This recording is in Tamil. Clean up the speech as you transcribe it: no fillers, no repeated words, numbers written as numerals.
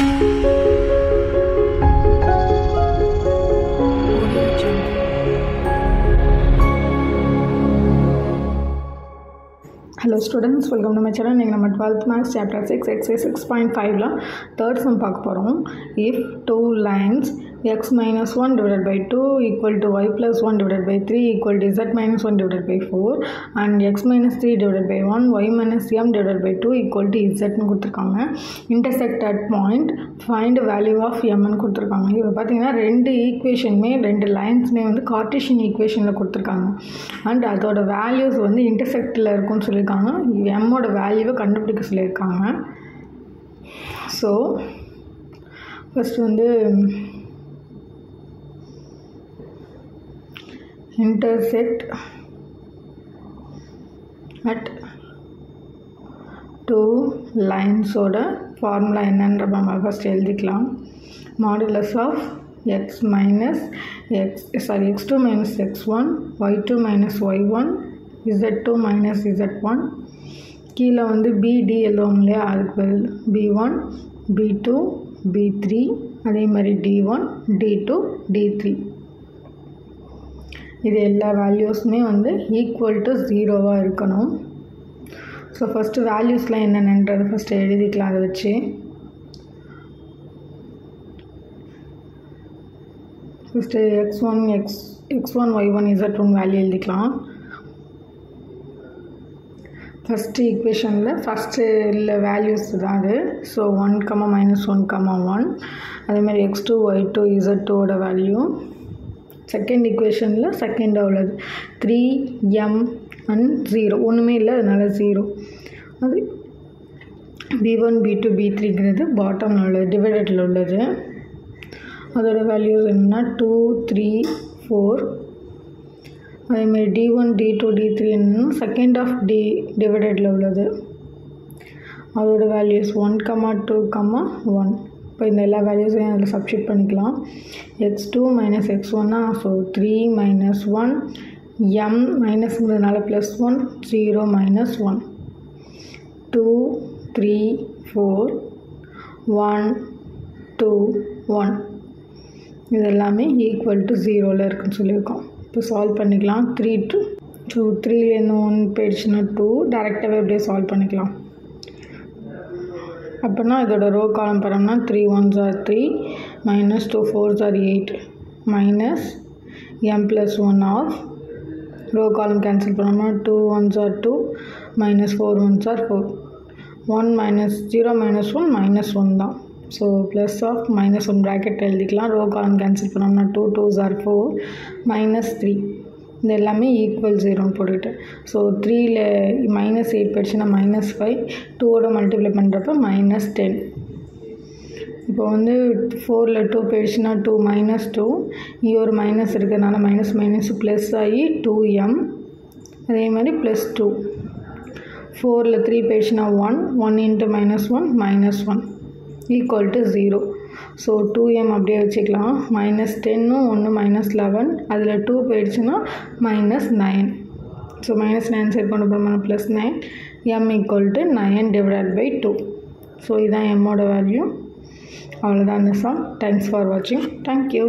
Hello students, welcome to my channel. Now we 12th Maths chapter 6 exercise 6.5 la third sum பார்க்க போறோம். If two lines x minus 1 divided by 2 equal to y plus 1 divided by 3 equal to z minus 1 divided by 4 and x minus 3 divided by 1 y minus m divided by 2 equal to z னு கொடுத்திருக்காங்க. intersect at point find value of m னு கொடுத்திருக்காங்க. இப்போ பாத்தீங்கன்னா ரெண்டு ஈக்குவேஷனுமே ரெண்டு லைன்ஸ்மே வந்து கார்ட்டீசியன் ஈக்குவேஷன்ல கொடுத்திருக்காங்க. and அதோட values வந்து intersectல இருக்கும்னு சொல்லிருக்காங்க. m ஓட வேல்யூவை கண்டுபிடிக்க சொல்லிருக்காங்க. so first வந்து intersect at two lines ஓட formula என்னன்ற நம்ம first எழுதிக்கலாம். modulus of x2 minus x1 y2 minus y1 z2 minus z1 கீழே வந்து bd எழுதுவோம் இல்லையா, அதுக்கு b1 b2 b3 அதே மாதிரி d1 d2 d3 இது எல்லா வேல்யூஸ்மே வந்து ஈக்குவல் டு 0வா இருக்கணும். ஸோ ஃபஸ்ட்டு வேல்யூஸ்லாம் என்னென்னன்றது ஃபஸ்ட்டு எழுதிக்கலாம். அதை வச்சு first x1 y1 z1 value எழுதிக்கலாம். ஃபஸ்ட்டு ஈக்குவேஷனில் ஃபஸ்ட்டு இல்லை வேல்யூஸ் தான் அது. ஸோ 1, -1, 1 அதேமாதிரி x2 y2 z2ஓட வேல்யூ. செகண்ட் ஈக்குவேஷனில் செகண்டாக உள்ளது 3m and 0 ஒன்றுமே இல்லை, அதனால் 0. அது b1 b2 b3ங்கிறது பாட்டமில் உள்ளது, டிவைடடில் உள்ளது. அதோட வேல்யூஸ் என்னென்னா 2 3 4. அதேமாதிரி d1 d2 d3 என்னன்னா செகண்ட் ஆஃப் டிவைடடில் உள்ளது. அதோட வேல்யூஸ் 1, 2, 1. இப்போ இந்த எல்லா வேல்யூஸையும் அதில் சப்ஸ்டிட் பண்ணிக்கலாம். x2 minus x1 so 3 minus 1 m மைனஸ்ங்கிறதுனால +1 0 minus 1 2 3 4 1 2 1 இது எல்லாமே ஈக்குவல் டு 0ல் இருக்குன்னு சொல்லியிருக்கோம். இப்போ சால்வ் பண்ணிக்கலாம். 3 to 2 3லேருந்து 1 போயிடுச்சுன்னா 2 டேரெக்டாகவே அப்படியே சால்வ் பண்ணிக்கலாம். அப்போனா இதோட ரோ காலம் பரம்னா 3 1s are 3 minus 2 4s are 8 minus m plus 1 of row column cancel பண்ணோம்னா 2 1s are 2 minus 4 1s are 4 1 minus 0 minus 1 minus 1 தான். ஸோ ப்ளஸ் ஆஃப் -1 ப்ராக்கெட் எழுதிக்கலாம். ரோ காலம் கேன்சல் பண்ணோம்னா 2 2s are 4 minus 3 இது எல்லாமே ஈக்குவல் 0ன்னு போட்டுக்கிட்டு. ஸோ 3ல் -8 போயிடுச்சுன்னா -5 2ஓட மல்டிப்ளை பண்ணுறப்ப -10. இப்போ வந்து 4ல் 2 போயிடுச்சுன்னா 2 -2 இங்கே ஒரு மைனஸ் இருக்கிறதுனால மைனஸ் ப்ளஸ் ஆகி 2m அதே மாதிரி +2. 4ல் 3 போயிடுச்சுன்னா 1 into -1 -1 equal to 0. So 2m அப்படியே வச்சுக்கலாம். -10 1 -11 அதில் 2 போயிடுச்சுன்னா -9. ஸோ -9 சைட் கொண்டு போனோம்னா +9 m equal to 9 divided by 2. So இதுதான் எம்மோட வேல்யூ. அவ்வளோதான் இந்த சம். தேங்க்ஸ் ஃபார் வாட்சிங். தேங்க்யூ.